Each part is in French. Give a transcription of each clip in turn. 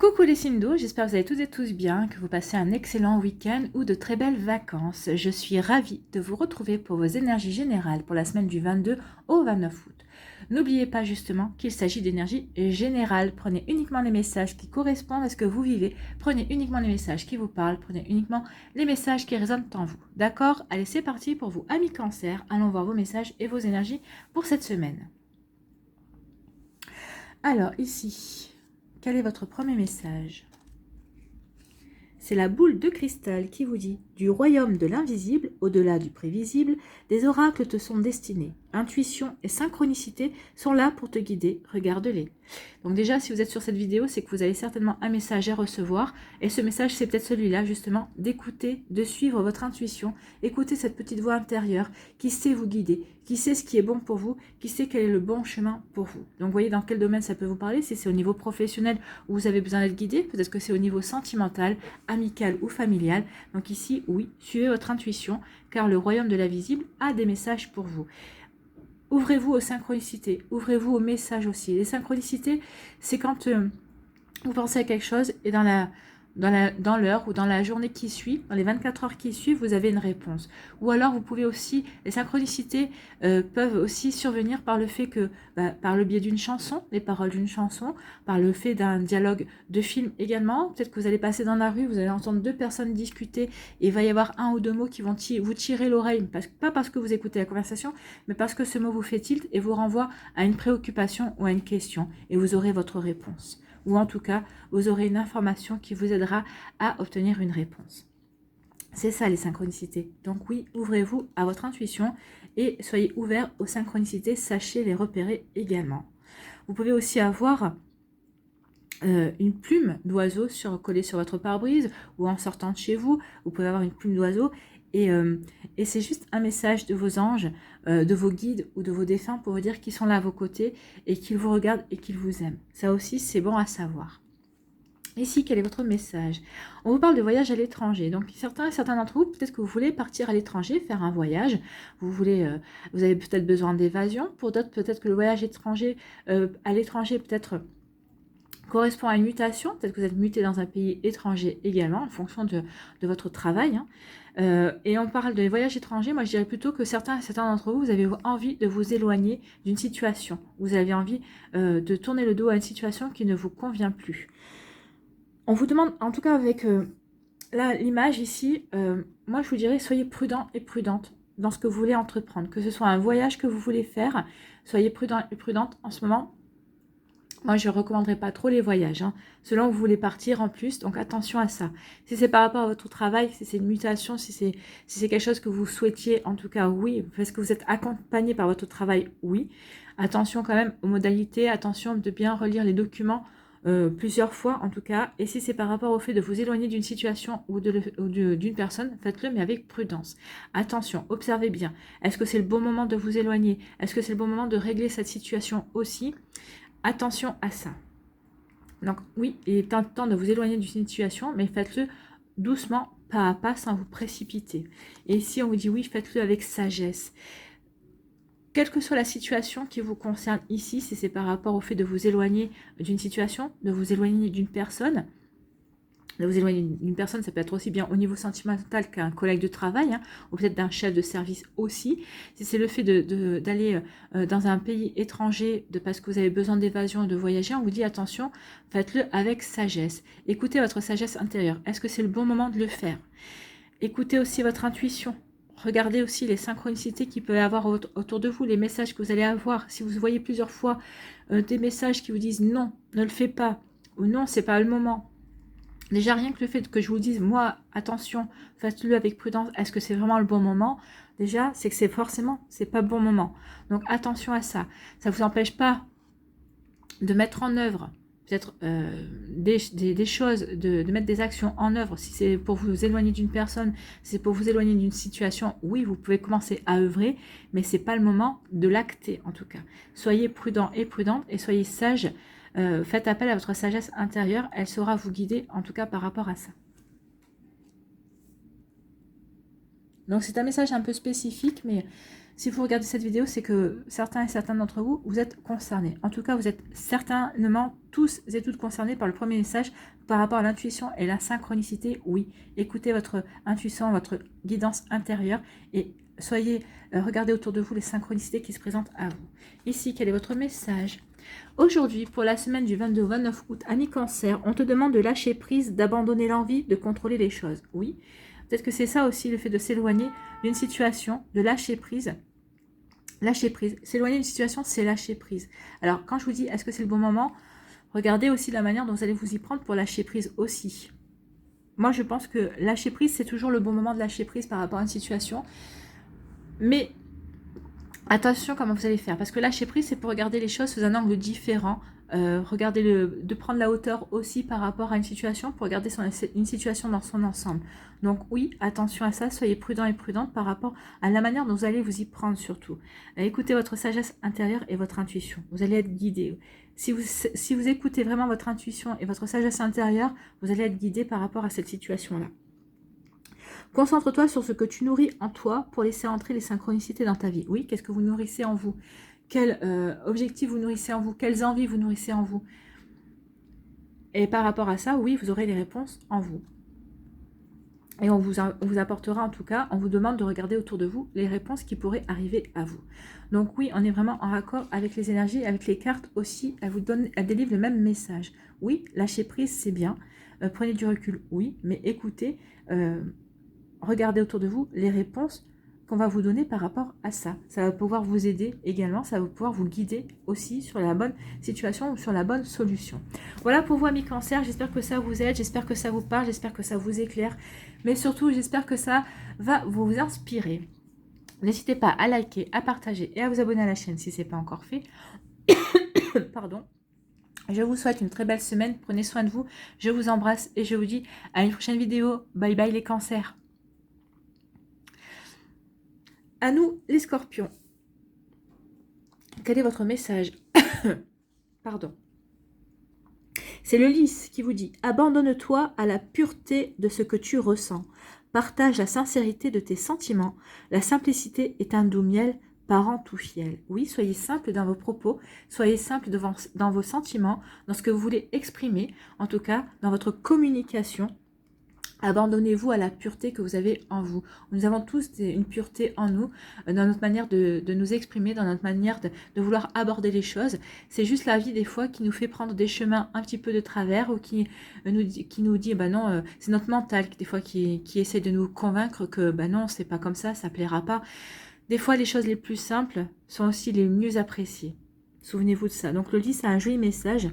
Coucou les signes d'eau, j'espère que vous allez toutes et tous bien, que vous passez un excellent week-end ou de très belles vacances. Je suis ravie de vous retrouver pour vos énergies générales pour la semaine du 22 au 29 août. N'oubliez pas justement qu'il s'agit d'énergie générale. Prenez uniquement les messages qui correspondent à ce que vous vivez. Prenez uniquement les messages qui vous parlent. Prenez uniquement les messages qui résonnent en vous. D'accord? Allez, c'est parti pour vous, amis cancer. Allons voir vos messages et vos énergies pour cette semaine. Alors, ici... Quel est votre premier message? C'est la boule de cristal qui vous dit « Du royaume de l'invisible, au-delà du prévisible, des oracles te sont destinés. Intuition et synchronicité sont là pour te guider, regarde-les. » Donc déjà, si vous êtes sur cette vidéo, c'est que vous avez certainement un message à recevoir. Et ce message, c'est peut-être celui-là, justement, d'écouter, de suivre votre intuition. Écoutez cette petite voix intérieure qui sait vous guider, qui sait ce qui est bon pour vous, qui sait quel est le bon chemin pour vous. Donc, voyez dans quel domaine ça peut vous parler. Si c'est au niveau professionnel où vous avez besoin d'être guidé, peut-être que c'est au niveau sentimental, amical ou familial. Donc ici, oui, suivez votre intuition, car le royaume de l'invisible a des messages pour vous. Ouvrez-vous aux synchronicités, ouvrez-vous aux messages aussi. Les synchronicités, c'est quand vous pensez à quelque chose et dans l'heure ou dans la journée qui suit, dans les 24 heures qui suivent, vous avez une réponse. Ou alors vous pouvez aussi, les synchronicités peuvent aussi survenir par le fait que, par le biais d'une chanson, les paroles d'une chanson, par le fait d'un dialogue de film également. Peut-être que vous allez passer dans la rue, vous allez entendre deux personnes discuter et il va y avoir un ou deux mots qui vont vous tirer l'oreille, pas parce que vous écoutez la conversation, mais parce que ce mot vous fait tilt et vous renvoie à une préoccupation ou à une question et vous aurez votre réponse. Ou en tout cas, vous aurez une information qui vous aidera à obtenir une réponse. C'est ça les synchronicités. Donc oui, ouvrez-vous à votre intuition et soyez ouverts aux synchronicités, sachez les repérer également. Vous pouvez aussi avoir une plume d'oiseau collée sur votre pare-brise ou en sortant de chez vous, vous pouvez avoir une plume d'oiseau et c'est juste un message de vos anges, de vos guides ou de vos défunts pour vous dire qu'ils sont là à vos côtés et qu'ils vous regardent et qu'ils vous aiment. Ça aussi, c'est bon à savoir. Ici, quel est votre message? On vous parle de voyage à l'étranger. Donc, certains d'entre vous, peut-être que vous voulez partir à l'étranger, faire un voyage. Vous avez peut-être besoin d'évasion. Pour d'autres, peut-être que le voyage à l'étranger, peut-être correspond à une mutation, peut-être que vous êtes muté dans un pays étranger également, en fonction de votre travail. Et on parle de voyage étranger, moi je dirais plutôt que certains d'entre vous, vous avez envie de vous éloigner d'une situation. Vous avez envie de tourner le dos à une situation qui ne vous convient plus. On vous demande, en tout cas avec l'image ici, moi je vous dirais soyez prudent et prudente dans ce que vous voulez entreprendre. Que ce soit un voyage que vous voulez faire, soyez prudent et prudente en ce moment. Moi, je ne recommanderais pas trop les voyages, selon où vous voulez partir en plus, donc attention à ça. Si c'est par rapport à votre travail, si c'est une mutation, si c'est quelque chose que vous souhaitiez, en tout cas, oui, parce que vous êtes accompagné par votre travail, oui. Attention quand même aux modalités, attention de bien relire les documents plusieurs fois, en tout cas. Et si c'est par rapport au fait de vous éloigner d'une situation ou d'une personne, faites-le, mais avec prudence. Attention, observez bien. Est-ce que c'est le bon moment de vous éloigner? Est-ce que c'est le bon moment de régler cette situation aussi? Attention à ça. Donc oui, il est temps de vous éloigner d'une situation, mais faites-le doucement, pas à pas, sans vous précipiter. Et si on vous dit oui, faites-le avec sagesse. Quelle que soit la situation qui vous concerne ici, si c'est par rapport au fait de vous éloigner d'une situation, de vous éloigner d'une personne, de vous éloigner d'une personne, ça peut être aussi bien au niveau sentimental qu'un collègue de travail, ou peut-être d'un chef de service aussi. Si c'est le fait d'aller dans un pays étranger, parce que vous avez besoin d'évasion et de voyager, on vous dit attention, faites-le avec sagesse. Écoutez votre sagesse intérieure. Est-ce que c'est le bon moment de le faire? Écoutez aussi votre intuition. Regardez aussi les synchronicités qu'il peut y avoir autour de vous, les messages que vous allez avoir. Si vous voyez plusieurs fois des messages qui vous disent non, ne le fais pas, ou non, c'est pas le moment. Déjà, rien que le fait que je vous dise, moi, attention, faites-le avec prudence, est-ce que c'est vraiment le bon moment? Déjà, c'est que c'est pas le bon moment. Donc, attention à ça. Ça ne vous empêche pas de mettre en œuvre, peut-être des choses, de mettre des actions en œuvre. Si c'est pour vous éloigner d'une personne, si c'est pour vous éloigner d'une situation, oui, vous pouvez commencer à œuvrer, mais ce n'est pas le moment de l'acter, en tout cas. Soyez prudent et prudente et soyez sage. Faites appel à votre sagesse intérieure, elle saura vous guider en tout cas par rapport à ça. Donc c'est un message un peu spécifique, mais si vous regardez cette vidéo, c'est que certains et certaines d'entre vous, vous êtes concernés. En tout cas, vous êtes certainement tous et toutes concernés par le premier message par rapport à l'intuition et la synchronicité. Oui, écoutez votre intuition, votre guidance intérieure et regardez autour de vous les synchronicités qui se présentent à vous. Ici, quel est votre message? Aujourd'hui, pour la semaine du 22 au 29 août, ami Cancer, on te demande de lâcher prise, d'abandonner l'envie, de contrôler les choses. Oui, peut-être que c'est ça aussi, le fait de s'éloigner d'une situation, de lâcher prise. Lâcher prise. S'éloigner d'une situation, c'est lâcher prise. Alors, quand je vous dis, est-ce que c'est le bon moment? Regardez aussi la manière dont vous allez vous y prendre pour lâcher prise aussi. Moi, je pense que lâcher prise, c'est toujours le bon moment de lâcher prise par rapport à une situation. Mais attention comment vous allez faire, parce que lâcher prise, c'est pour regarder les choses sous un angle différent, de prendre la hauteur aussi par rapport à une situation, pour regarder une situation dans son ensemble. Donc oui, attention à ça, soyez prudent et prudente par rapport à la manière dont vous allez vous y prendre surtout. Écoutez votre sagesse intérieure et votre intuition, vous allez être guidé. Si vous écoutez vraiment votre intuition et votre sagesse intérieure, vous allez être guidé par rapport à cette situation-là. Concentre-toi sur ce que tu nourris en toi pour laisser entrer les synchronicités dans ta vie. Oui, qu'est-ce que vous nourrissez en vous? Quel objectif vous nourrissez en vous? Quelles envies vous nourrissez en vous? Et par rapport à ça, oui, vous aurez les réponses en vous. Et on vous apportera en tout cas, on vous demande de regarder autour de vous les réponses qui pourraient arriver à vous. Donc oui, on est vraiment en raccord avec les énergies, avec les cartes aussi, elles délivrent le même message. Oui, lâcher prise, c'est bien. Prenez du recul, oui, mais écoutez... regardez autour de vous les réponses qu'on va vous donner par rapport à ça. Ça va pouvoir vous aider également, ça va pouvoir vous guider aussi sur la bonne situation ou sur la bonne solution. Voilà pour vous, amis Cancer, j'espère que ça vous aide, j'espère que ça vous parle, j'espère que ça vous éclaire, mais surtout j'espère que ça va vous inspirer. N'hésitez pas à liker, à partager et à vous abonner à la chaîne si ce n'est pas encore fait. Pardon. Je vous souhaite une très belle semaine, prenez soin de vous, je vous embrasse et je vous dis à une prochaine vidéo. Bye bye les cancers. À nous, les scorpions. Quel est votre message? Pardon. C'est le lys qui vous dit « Abandonne-toi à la pureté de ce que tu ressens. Partage la sincérité de tes sentiments. La simplicité est un doux miel, parent tout fiel. » Oui, soyez simple dans vos propos, soyez simple dans vos sentiments, dans ce que vous voulez exprimer, en tout cas dans votre communication. Abandonnez-vous à la pureté que vous avez en vous. Nous avons tous une pureté en nous, dans notre manière de nous exprimer, dans notre manière de vouloir aborder les choses. C'est juste la vie des fois qui nous fait prendre des chemins un petit peu de travers ou qui nous dit, bah non, c'est notre mental des fois qui essaie de nous convaincre que bah non, c'est pas comme ça plaira pas. Des fois, les choses les plus simples sont aussi les mieux appréciées. Souvenez-vous de ça. Donc le lys a un joli message.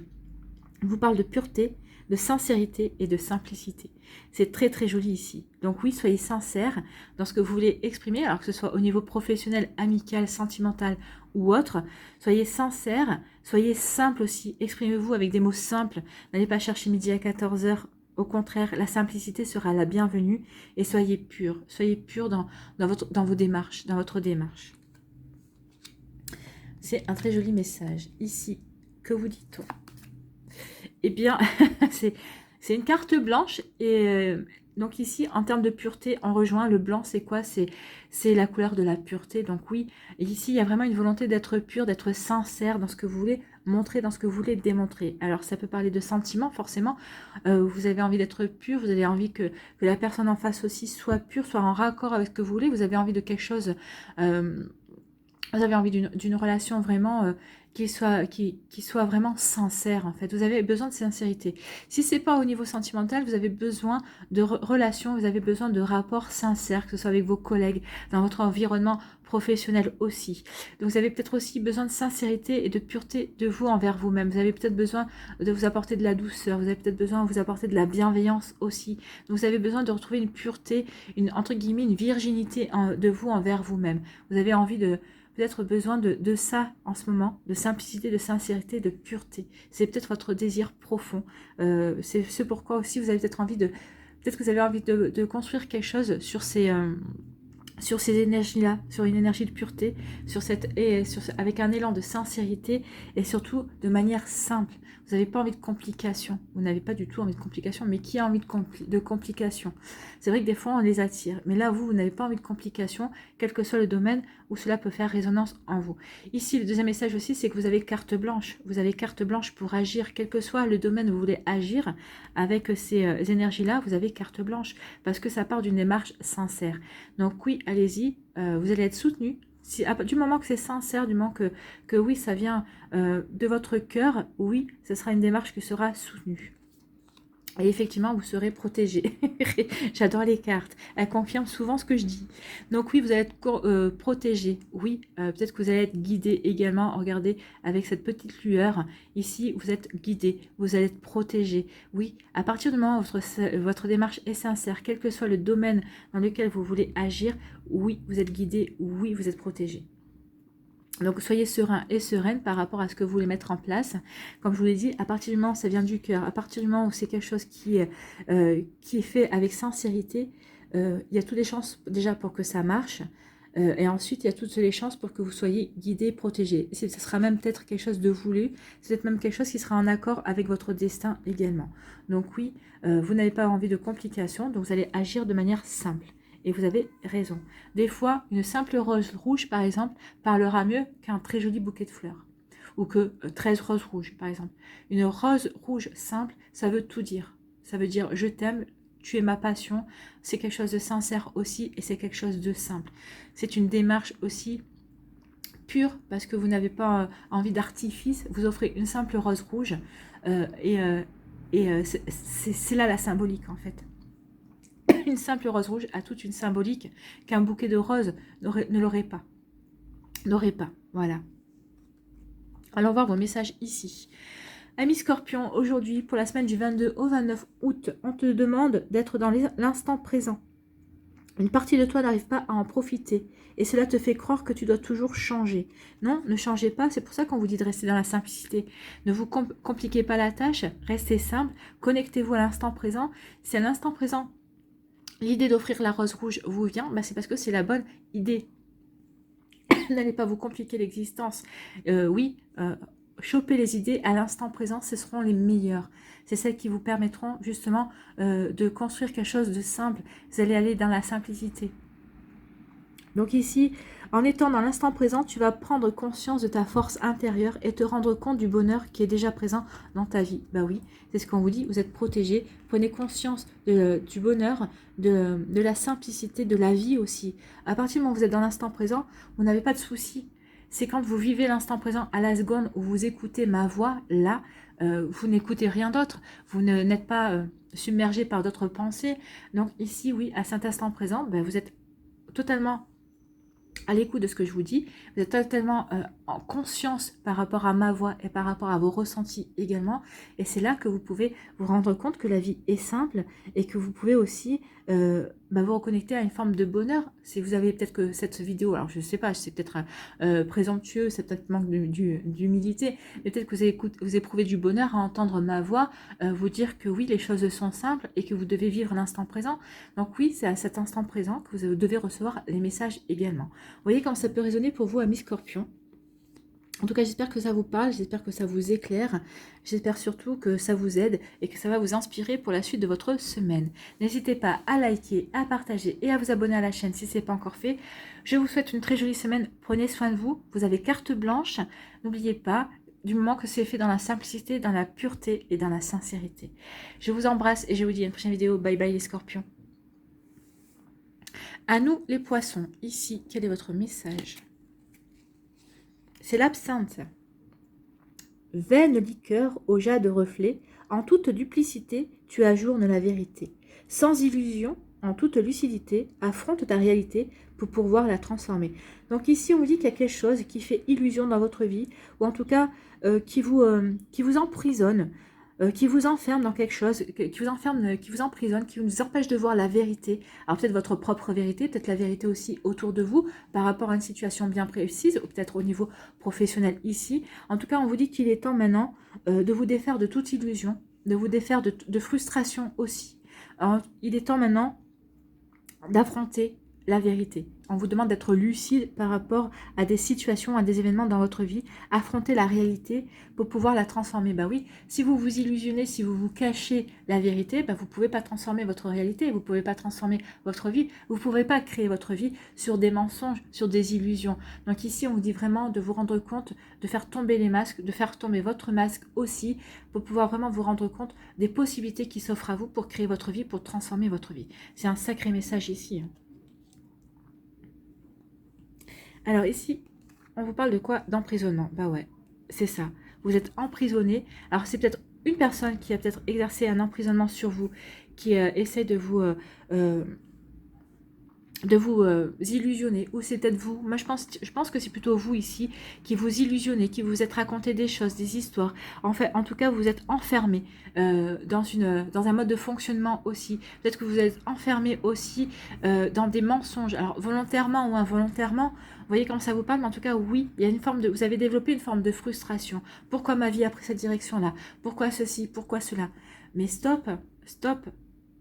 Il vous parle de pureté, de sincérité et de simplicité. C'est très très joli ici. Donc oui, soyez sincères dans ce que vous voulez exprimer, alors que ce soit au niveau professionnel, amical, sentimental ou autre. Soyez sincères, soyez simples aussi. Exprimez-vous avec des mots simples. N'allez pas chercher midi à 14 h. Au contraire, la simplicité sera la bienvenue et soyez purs. Soyez purs dans vos démarches, dans votre démarche. C'est un très joli message. Ici, que vous dit-on? Eh bien, c'est une carte blanche et donc ici, en termes de pureté, on rejoint le blanc, c'est quoi? C'est la couleur de la pureté. Donc oui, ici, il y a vraiment une volonté d'être pur, d'être sincère dans ce que vous voulez montrer, dans ce que vous voulez démontrer. Alors, ça peut parler de sentiments, forcément. Vous avez envie d'être pur, vous avez envie que la personne en face aussi soit pure, soit en raccord avec ce que vous voulez. Vous avez envie de quelque chose... vous avez envie d'une relation vraiment qui soit vraiment sincère en fait. Vous avez besoin de sincérité. Si c'est pas au niveau sentimental, vous avez besoin de relations, vous avez besoin de rapports sincères, que ce soit avec vos collègues, dans votre environnement professionnel aussi. Donc vous avez peut-être aussi besoin de sincérité et de pureté de vous envers vous-même. Vous avez peut-être besoin de vous apporter de la douceur, vous avez peut-être besoin de vous apporter de la bienveillance aussi. Donc vous avez besoin de retrouver une pureté, entre guillemets, une virginité de vous envers vous-même. Vous avez envie de peut-être besoin de ça en ce moment, de simplicité, de sincérité, de pureté. C'est peut-être votre désir profond. C'est ce pourquoi aussi vous avez peut-être envie peut-être que vous avez envie de construire quelque chose sur ces sur ces énergies-là, sur une énergie de pureté, avec un élan de sincérité et surtout de manière simple. Vous n'avez pas envie de complications, vous n'avez pas du tout envie de complications, mais qui a envie de complications? C'est vrai que des fois on les attire, mais là vous n'avez pas envie de complications, quel que soit le domaine où cela peut faire résonance en vous. Ici, le deuxième message aussi, c'est que vous avez carte blanche. Vous avez carte blanche pour agir, quel que soit le domaine où vous voulez agir, avec ces énergies-là, vous avez carte blanche, parce que ça part d'une démarche sincère. Donc oui, allez-y, vous allez être soutenu. Du moment que c'est sincère, du moment que oui, ça vient de votre cœur, oui, ce sera une démarche qui sera soutenue. Et effectivement, vous serez protégé. J'adore les cartes. Elles confirment souvent ce que je dis. Donc oui, vous allez être protégé. Oui, peut-être que vous allez être guidé également. Regardez, avec cette petite lueur, ici, vous êtes guidé. Vous allez être protégé. Oui, à partir du moment où votre démarche est sincère, quel que soit le domaine dans lequel vous voulez agir, oui, vous êtes guidé. Oui, vous êtes protégé. Donc, soyez serein et sereine par rapport à ce que vous voulez mettre en place. Comme je vous l'ai dit, à partir du moment où ça vient du cœur, à partir du moment où c'est quelque chose qui est fait avec sincérité, il y a toutes les chances déjà pour que ça marche. Et ensuite, il y a toutes les chances pour que vous soyez guidé, protégé. Ce sera même peut-être quelque chose de voulu. C'est peut-être même quelque chose qui sera en accord avec votre destin également. Donc oui, vous n'avez pas envie de complications, donc vous allez agir de manière simple. Et vous avez raison. Des fois, une simple rose rouge, par exemple, parlera mieux qu'un très joli bouquet de fleurs. Ou que 13 roses rouges, par exemple. Une rose rouge simple, ça veut tout dire. Ça veut dire je t'aime, tu es ma passion. C'est quelque chose de sincère aussi et c'est quelque chose de simple. C'est une démarche aussi pure parce que vous n'avez pas envie d'artifice. Vous offrez une simple rose rouge c'est là la symbolique en fait. Une simple rose rouge a toute une symbolique qu'un bouquet de roses ne l'aurait pas. Voilà. Allons voir vos messages ici. Ami Scorpion, aujourd'hui, pour la semaine du 22 au 29 août, on te demande d'être dans l'instant présent. Une partie de toi n'arrive pas à en profiter. Et cela te fait croire que tu dois toujours changer. Non, ne changez pas. C'est pour ça qu'on vous dit de rester dans la simplicité. Ne vous compliquez pas la tâche. Restez simple. Connectez-vous à l'instant présent. C'est à l'instant présent. L'idée d'offrir la rose rouge vous vient, c'est parce que c'est la bonne idée. N'allez pas vous compliquer l'existence. Choper les idées à l'instant présent, ce seront les meilleures. C'est celles qui vous permettront justement de construire quelque chose de simple. Vous allez aller dans la simplicité. Donc ici, en étant dans l'instant présent, tu vas prendre conscience de ta force intérieure et te rendre compte du bonheur qui est déjà présent dans ta vie. Bah oui, c'est ce qu'on vous dit, vous êtes protégé. Prenez conscience du bonheur, de la simplicité, de la vie aussi. À partir du moment où vous êtes dans l'instant présent, vous n'avez pas de soucis. C'est quand vous vivez l'instant présent à la seconde où vous écoutez ma voix, là, vous n'écoutez rien d'autre. Vous n'êtes pas submergé par d'autres pensées. Donc ici, oui, à cet instant présent, vous êtes totalement à l'écoute de ce que je vous dis, vous êtes totalement en conscience par rapport à ma voix et par rapport à vos ressentis également, et c'est là que vous pouvez vous rendre compte que la vie est simple et que vous pouvez aussi vous reconnecter à une forme de bonheur. Si vous avez peut-être que cette vidéo, alors je ne sais pas, c'est peut-être présomptueux, c'est peut-être manque d'humilité, mais peut-être que vous éprouvez du bonheur à entendre ma voix vous dire que oui, les choses sont simples et que vous devez vivre l'instant présent. Donc oui, c'est à cet instant présent que vous devez recevoir les messages également. Vous voyez comment ça peut résonner pour vous, amis Scorpion. En tout cas, j'espère que ça vous parle, j'espère que ça vous éclaire, j'espère surtout que ça vous aide et que ça va vous inspirer pour la suite de votre semaine. N'hésitez pas à liker, à partager et à vous abonner à la chaîne si ce n'est pas encore fait. Je vous souhaite une très jolie semaine, prenez soin de vous, vous avez carte blanche, n'oubliez pas, du moment que c'est fait dans la simplicité, dans la pureté et dans la sincérité. Je vous embrasse et je vous dis à une prochaine vidéo. Bye bye les Scorpions. À nous les poissons, ici, quel est votre message? C'est l'absinthe. Vaine liqueur au jade reflet, en toute duplicité, tu ajournes la vérité. Sans illusion, en toute lucidité, affronte ta réalité pour pouvoir la transformer. Donc ici, on vous dit qu'il y a quelque chose qui fait illusion dans votre vie, ou en tout cas qui vous emprisonne, qui vous enferme dans quelque chose, qui vous emprisonne, qui vous empêche de voir la vérité. Alors peut-être votre propre vérité, peut-être la vérité aussi autour de vous, par rapport à une situation bien précise, ou peut-être au niveau professionnel ici. En tout cas, on vous dit qu'il est temps maintenant de vous défaire de toute illusion, de vous défaire de frustration aussi. Alors, il est temps maintenant d'affronter la vérité. On vous demande d'être lucide par rapport à des situations, à des événements dans votre vie, affronter la réalité pour pouvoir la transformer. Bah oui, si vous vous illusionnez, si vous vous cachez la vérité, bah vous ne pouvez pas transformer votre réalité, vous ne pouvez pas transformer votre vie, vous ne pouvez pas créer votre vie sur des mensonges, sur des illusions. Donc ici, on vous dit vraiment de vous rendre compte, de faire tomber les masques, de faire tomber votre masque aussi, pour pouvoir vraiment vous rendre compte des possibilités qui s'offrent à vous pour créer votre vie, pour transformer votre vie. C'est un sacré message ici. Alors ici, on vous parle de quoi? D'emprisonnement. Bah ouais, c'est ça. Vous êtes emprisonné. Alors c'est peut-être une personne qui a peut-être exercé un emprisonnement sur vous, qui essaie de vous illusionner, ou c'est peut-être vous. Moi je pense que c'est plutôt vous ici qui vous illusionnez, qui vous êtes raconté des choses, des histoires. En fait, en tout cas, vous êtes enfermé dans un mode de fonctionnement aussi. Peut-être que vous êtes enfermé aussi dans des mensonges. Alors volontairement ou involontairement, vous voyez comment ça vous parle, mais en tout cas oui, il y a une forme de, vous avez développé une forme de frustration. Pourquoi ma vie a pris cette direction-là? Pourquoi ceci? Pourquoi cela? Mais stop, stop.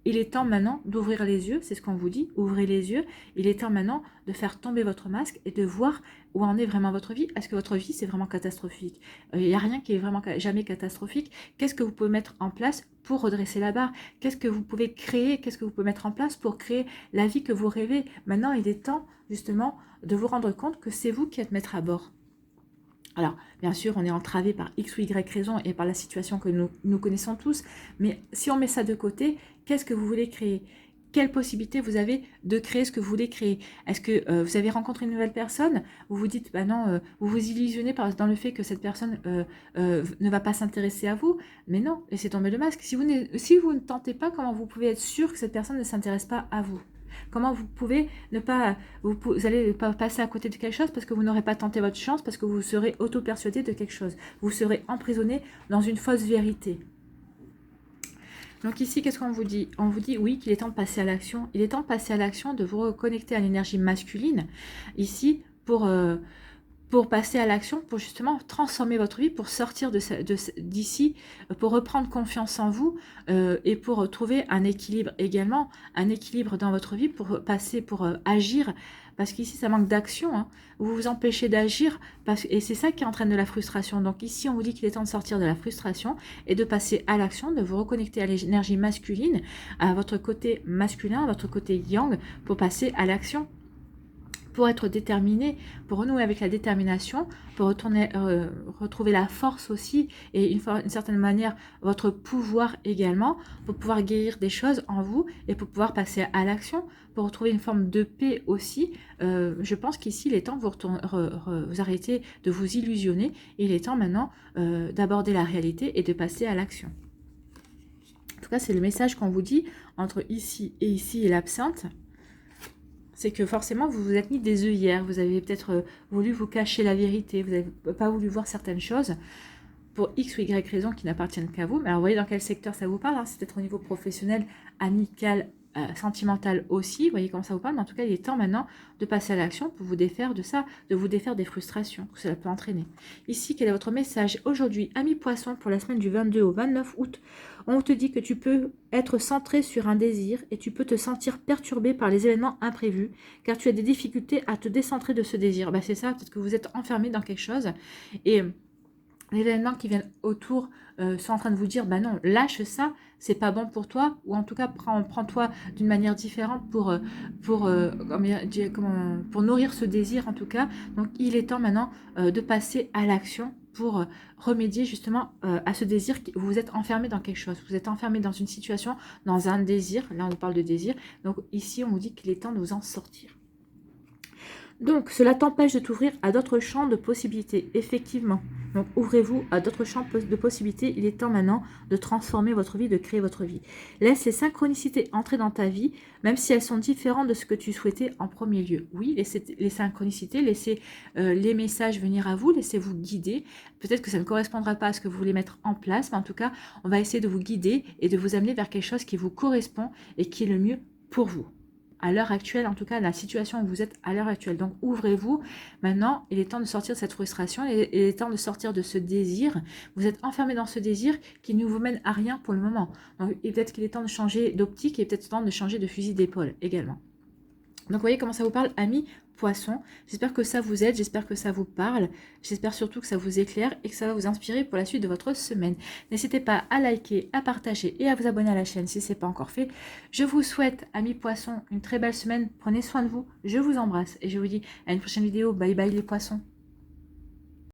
Il est temps maintenant d'ouvrir les yeux, c'est ce qu'on vous dit, ouvrez les yeux. Il est temps maintenant de faire tomber votre masque et de voir où en est vraiment votre vie. Est-ce que votre vie, c'est vraiment catastrophique? Il n'y a rien qui est vraiment jamais catastrophique. Qu'est-ce que vous pouvez mettre en place pour redresser la barre? Qu'est-ce que vous pouvez créer? Qu'est-ce que vous pouvez mettre en place pour créer la vie que vous rêvez? Maintenant, il est temps, justement, de vous rendre compte que c'est vous qui êtes maître à bord. Alors, bien sûr, on est entravé par X ou Y raison et par la situation que nous connaissons tous, mais si on met ça de côté, qu'est-ce que vous voulez créer? Quelle possibilité vous avez de créer ce que vous voulez créer? Est-ce que vous avez rencontré une nouvelle personne? Vous vous dites, bah non, vous vous illusionnez dans le fait que cette personne ne va pas s'intéresser à vous, mais non, laissez tomber le masque. Si vous ne tentez pas, comment vous pouvez être sûr que cette personne ne s'intéresse pas à vous? Comment vous pouvez ne pas, vous allez pas passer à côté de quelque chose parce que vous n'aurez pas tenté votre chance, parce que vous serez auto-persuadé de quelque chose. Vous serez emprisonné dans une fausse vérité. Donc ici, qu'est-ce qu'on vous dit? On vous dit, oui, qu'il est temps de passer à l'action. Il est temps de passer à l'action, de vous reconnecter à l'énergie masculine. Ici, pour passer à l'action, pour justement transformer votre vie, pour sortir d'ici, pour reprendre confiance en vous et pour trouver un équilibre également, un équilibre dans votre vie, pour agir, parce qu'ici ça manque d'action, hein. Vous vous empêchez d'agir, et c'est ça qui entraîne de la frustration. Donc ici on vous dit qu'il est temps de sortir de la frustration et de passer à l'action, de vous reconnecter à l'énergie masculine, à votre côté masculin, à votre côté yang, pour passer à l'action, pour être déterminé, pour renouer avec la détermination, pour retrouver la force aussi, et d'une certaine manière, votre pouvoir également, pour pouvoir guérir des choses en vous, et pour pouvoir passer à l'action, pour retrouver une forme de paix aussi. Je pense qu'ici, il est temps de vous arrêter de vous illusionner, et il est temps maintenant d'aborder la réalité et de passer à l'action. En tout cas, c'est le message qu'on vous dit entre ici et l'absinthe. C'est que forcément, vous vous êtes mis des œillères, vous avez peut-être voulu vous cacher la vérité, vous n'avez pas voulu voir certaines choses pour X ou Y raisons qui n'appartiennent qu'à vous. Mais alors, vous voyez dans quel secteur ça vous parle, hein? C'est peut-être au niveau professionnel, amical, sentimental aussi, vous voyez comment ça vous parle, mais en tout cas, il est temps maintenant de passer à l'action pour vous défaire de ça, de vous défaire des frustrations que cela peut entraîner. Ici, quel est votre message aujourd'hui, ami poisson, pour la semaine du 22 au 29 août? On te dit que tu peux être centré sur un désir et tu peux te sentir perturbé par les événements imprévus, car tu as des difficultés à te décentrer de ce désir. C'est ça, peut-être que vous êtes enfermé dans quelque chose et les événements qui viennent autour sont en train de vous dire, non, lâche ça, c'est pas bon pour toi, ou en tout cas, prends-toi d'une manière différente pour nourrir ce désir, en tout cas. Donc, il est temps maintenant de passer à l'action pour remédier justement à ce désir. Vous êtes enfermé dans quelque chose, vous êtes enfermé dans une situation, dans un désir, là on vous parle de désir, donc ici on vous dit qu'il est temps de vous en sortir. Donc, cela t'empêche de t'ouvrir à d'autres champs de possibilités, effectivement. Donc, ouvrez-vous à d'autres champs de possibilités. Il est temps maintenant de transformer votre vie, de créer votre vie. Laisse les synchronicités entrer dans ta vie, même si elles sont différentes de ce que tu souhaitais en premier lieu. Oui, laissez les synchronicités, laissez les messages venir à vous, laissez-vous guider. Peut-être que ça ne correspondra pas à ce que vous voulez mettre en place, mais en tout cas, on va essayer de vous guider et de vous amener vers quelque chose qui vous correspond et qui est le mieux pour vous. À l'heure actuelle, en tout cas, la situation où vous êtes à l'heure actuelle. Donc, ouvrez-vous. Maintenant, il est temps de sortir de cette frustration, il est temps de sortir de ce désir. Vous êtes enfermé dans ce désir qui ne vous mène à rien pour le moment. Donc, et peut-être qu'il est temps de changer d'optique et peut-être temps de changer de fusil d'épaule également. Donc, vous voyez comment ça vous parle, amis Poissons. J'espère que ça vous aide, j'espère que ça vous parle. J'espère surtout que ça vous éclaire et que ça va vous inspirer pour la suite de votre semaine. N'hésitez pas à liker, à partager et à vous abonner à la chaîne si ce n'est pas encore fait. Je vous souhaite, amis poissons, une très belle semaine. Prenez soin de vous. Je vous embrasse et je vous dis à une prochaine vidéo. Bye bye les poissons.